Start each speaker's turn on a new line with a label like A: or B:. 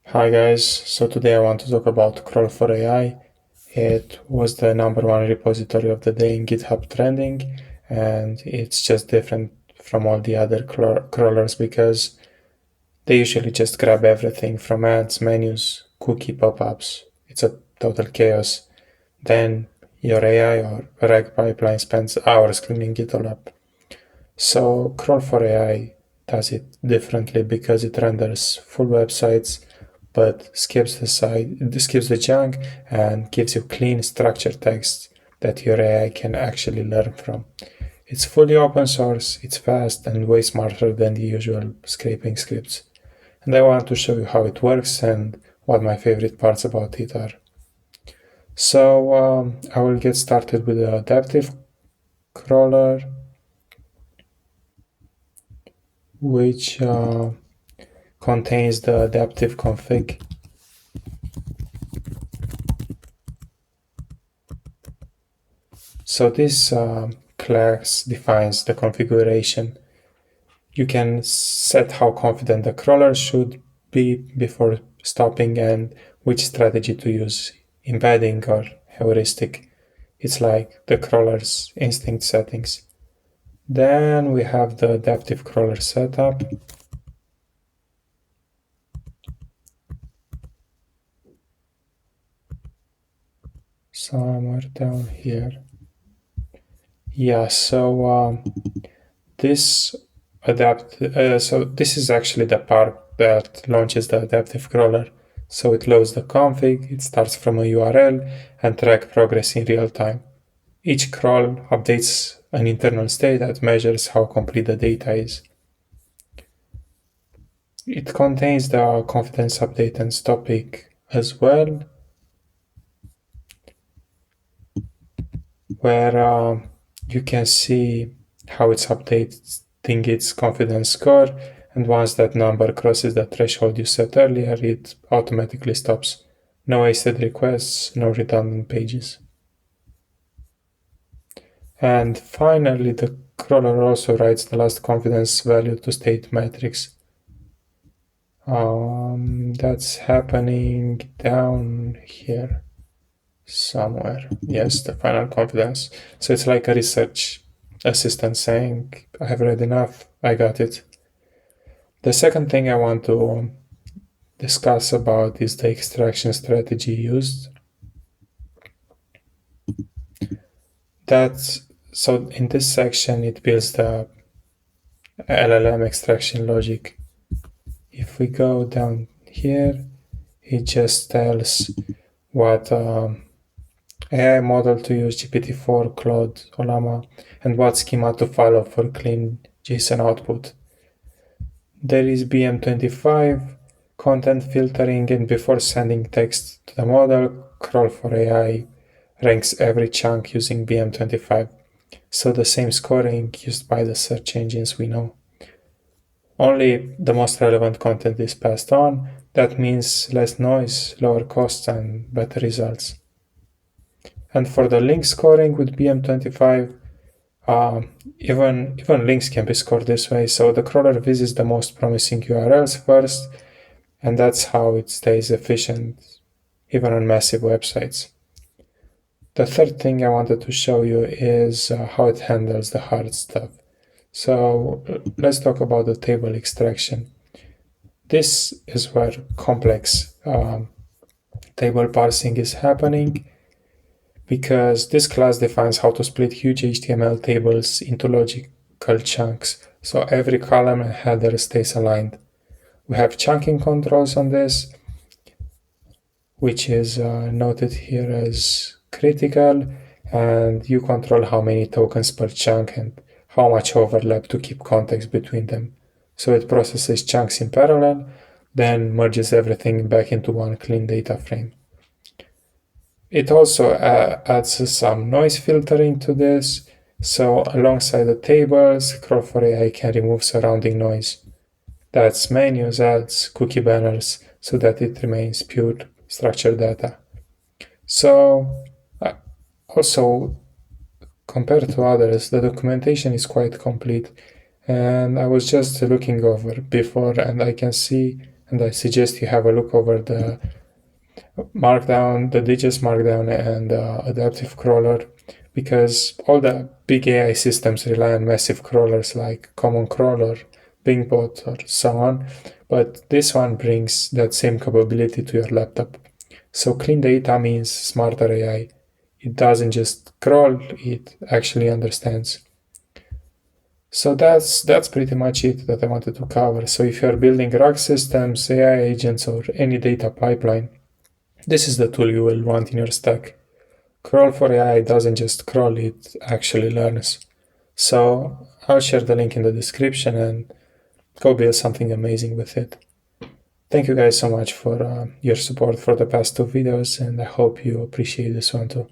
A: Hi guys, so today I want to talk about Crawl4AI. It was the number one repository of the day in GitHub trending, and it's just different from all the other crawlers because they usually just grab everything from ads, menus, cookie pop-ups. It's a total chaos. Then your AI or RAG pipeline spends hours cleaning it all up. So Crawl4AI does it differently because it renders full websites but skips the junk and gives you clean structured text that your AI can actually learn from. It's fully open source, it's fast and way smarter than the usual scraping scripts. And I want to show you how it works and what my favorite parts about it are. So I will get started with the adaptive crawler, which contains the adaptive config. So this class defines the configuration. You can set how confident the crawler should be before stopping and which strategy to use, embedding or heuristic. It's like the crawler's instinct settings. Then we have the adaptive crawler setup. Somewhere down here. Yeah, so this this is actually the part that launches the adaptive crawler. So it loads the config, it starts from a URL and track progress in real time. Each crawl updates an internal state that measures how complete the data is. It contains the confidence update and stop peak as well, where you can see how it's updating its confidence score, and once that number crosses the threshold you set earlier, it automatically stops. No wasted requests, no redundant pages. And finally, the crawler also writes the last confidence value to state matrix. That's happening down here somewhere. Yes, the final confidence. So it's like a research assistant saying, I have read enough, I got it. The second thing I want to discuss about is the extraction strategy used. So in this section, it builds the LLM extraction logic. If we go down here, it just tells what AI model to use, GPT-4, Claude, Olama, and what schema to follow for clean JSON output. There is BM25, content filtering, and before sending text to the model, Crawl4AI ranks every chunk using BM25. So the same scoring used by the search engines we know. Only the most relevant content is passed on. That means less noise, lower costs, and better results. And for the link scoring with BM25, even links can be scored this way. So the crawler visits the most promising URLs first, and that's how it stays efficient, even on massive websites. The third thing I wanted to show you is how it handles the hard stuff. So let's talk about the table extraction. This is where complex table parsing is happening, because this class defines how to split huge HTML tables into logical chunks, so every column and header stays aligned. We have chunking controls on this, which is noted here as critical, and you control how many tokens per chunk and how much overlap to keep context between them. So it processes chunks in parallel, then merges everything back into one clean data frame. It also adds some noise filtering to this, so alongside the tables, Crawl4AI can remove surrounding noise. That's menus, ads, cookie banners, so that it remains pure structured data. So also, compared to others, the documentation is quite complete, and I was just looking over before, and I can see and I suggest you have a look over the Markdown, the digits Markdown, and adaptive crawler, because all the big AI systems rely on massive crawlers like Common Crawler, BingBot, or so on, but this one brings that same capability to your laptop. So clean data means smarter AI. It doesn't just crawl, it actually understands. So that's pretty much it that I wanted to cover. So if you're building RAG systems, AI agents, or any data pipeline, this is the tool you will want in your stack. Crawl4AI doesn't just crawl, it actually learns. So I'll share the link in the description and go build something amazing with it. Thank you guys so much for your support for the past two videos, and I hope you appreciate this one too.